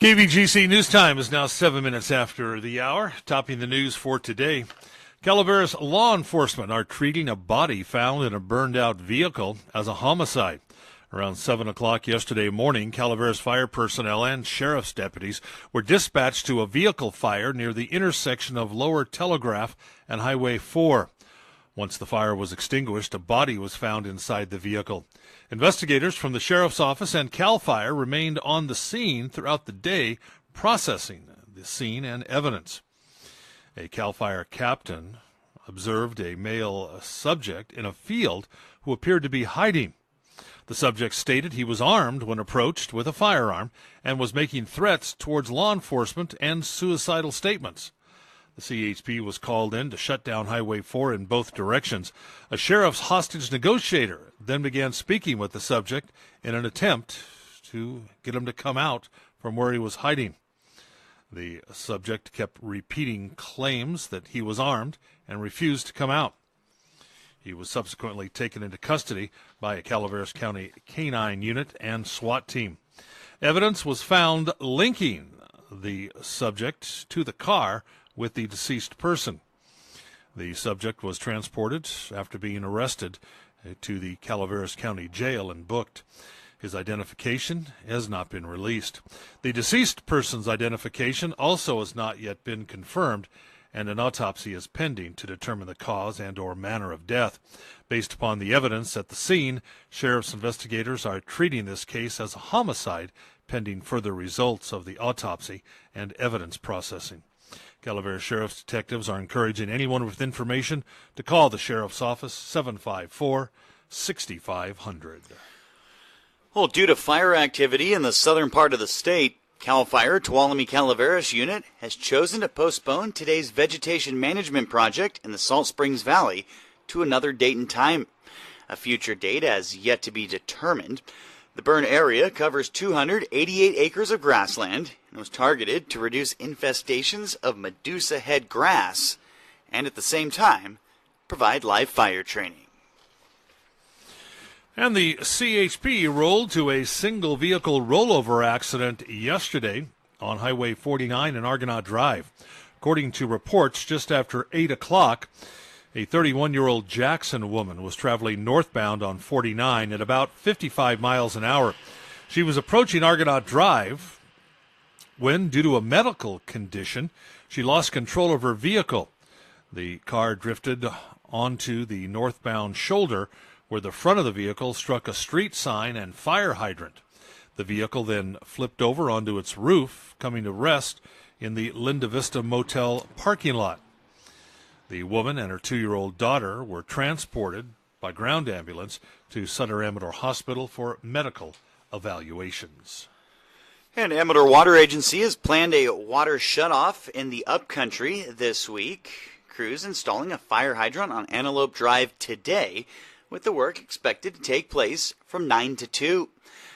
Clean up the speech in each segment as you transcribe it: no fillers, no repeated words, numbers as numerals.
KVGC News Time is now 7 minutes after the hour. Topping the news for today, Calaveras law enforcement are treating a body found in a burned-out vehicle as a homicide. Around 7 o'clock yesterday morning, Calaveras fire personnel and sheriff's deputies were dispatched to a vehicle fire near the intersection of Lower Telegraph and Highway 4. Once the fire was extinguished, a body was found inside the vehicle. Investigators from the sheriff's office and CAL FIRE remained on the scene throughout the day, processing the scene and evidence. A CAL FIRE captain observed a male subject in a field who appeared to be hiding. The subject stated he was armed when approached with a firearm and was making threats towards law enforcement and suicidal statements. The CHP was called in to shut down Highway 4 in both directions. A sheriff's hostage negotiator then began speaking with the subject in an attempt to get him to come out from where he was hiding. The subject kept repeating claims that he was armed and refused to come out. He was subsequently taken into custody by a Calaveras County Canine Unit and SWAT team. Evidence was found linking the subject to the car with the deceased person. The subject was transported after being arrested to the Calaveras County Jail and booked. His identification has not been released. The deceased person's identification also has not yet been confirmed, and an autopsy is pending to determine the cause and or manner of death. Based upon the evidence at the scene, sheriff's investigators are treating this case as a homicide, pending further results of the autopsy and evidence processing. Calaveras Sheriff's detectives are encouraging anyone with information to call the Sheriff's Office, 754-6500. Well, due to fire activity in the southern part of the state, CAL FIRE Tuolumne Calaveras unit has chosen to postpone today's vegetation management project in the Salt Springs Valley to another date and time. A future date has yet to be determined. The burn area covers 288 acres of grassland and was targeted to reduce infestations of Medusa head grass and at the same time provide live fire training. And the CHP rolled to a single vehicle rollover accident yesterday on Highway 49 and Argonaut Drive. According to reports, just after 8 o'clock, a 31-year-old Jackson woman was traveling northbound on 49 at about 55 miles an hour. She was approaching Argonaut Drive when, due to a medical condition, she lost control of her vehicle. The car drifted onto the northbound shoulder where the front of the vehicle struck a street sign and fire hydrant. The vehicle then flipped over onto its roof, coming to rest in the Linda Vista Motel parking lot. The woman and her 2-year-old daughter were transported by ground ambulance to Sutter Amador Hospital for medical evaluations. And Amador Water Agency has planned a water shutoff in the upcountry this week. Crews installing a fire hydrant on Antelope Drive today, with the work expected to take place from 9 to 2.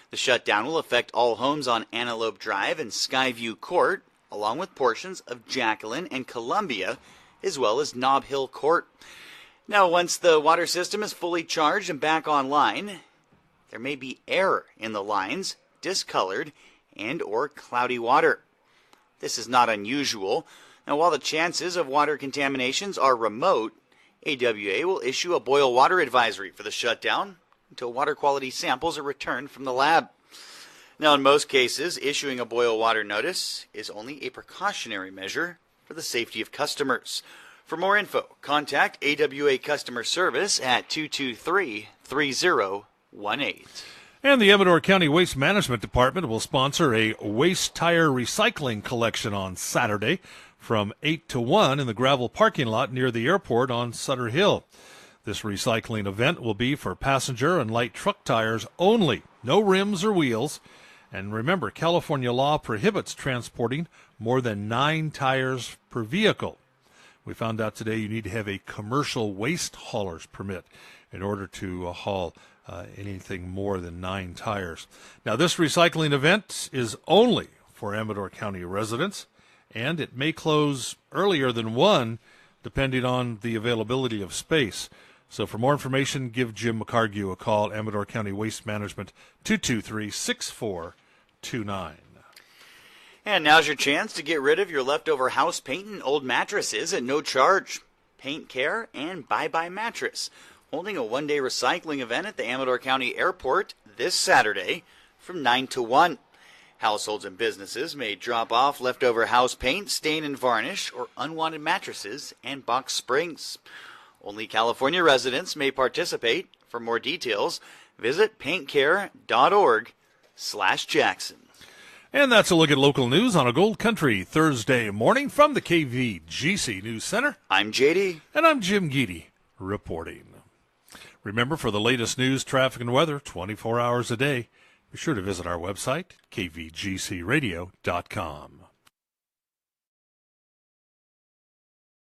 The shutdown will affect all homes on Antelope Drive and Skyview Court, along with portions of Jacqueline and Columbia, as well as Nob Hill Court. Now, once the water system is fully charged and back online, there may be error in the lines, discolored, and or cloudy water. This is not unusual. Now, while the chances of water contaminations are remote, AWA will issue a boil water advisory for the shutdown until water quality samples are returned from the lab. Now, in most cases, issuing a boil water notice is only a precautionary measure for the safety of customers. For more info, contact AWA Customer Service at 223-3018. And the Amador County Waste Management Department will sponsor a waste tire recycling collection on Saturday from 8 to 1 in the gravel parking lot near the airport on Sutter Hill. This recycling event will be for passenger and light truck tires only, no rims or wheels. And remember, California law prohibits transporting more than 9 tires per vehicle. We found out today you need to have a commercial waste hauler's permit in order to haul anything more than 9 tires. Now, this recycling event is only for Amador County residents, and it may close earlier than 1 depending on the availability of space. So for more information, give Jim McCargue a call, Amador County Waste Management, 223-6429. And now's your chance to get rid of your leftover house paint and old mattresses at no charge. Paint Care and Bye Bye Mattress, holding a one-day recycling event at the Amador County Airport this Saturday from 9 to 1. Households and businesses may drop off leftover house paint, stain and varnish, or unwanted mattresses and box springs. Only California residents may participate. For more details, visit paintcare.org/Jackson. And that's a look at local news on a Gold Country Thursday morning from the KVGC News Center. I'm JD. And I'm Jim Geedy reporting. Remember, for the latest news, traffic, and weather 24 hours a day, be sure to visit our website, kvgcradio.com.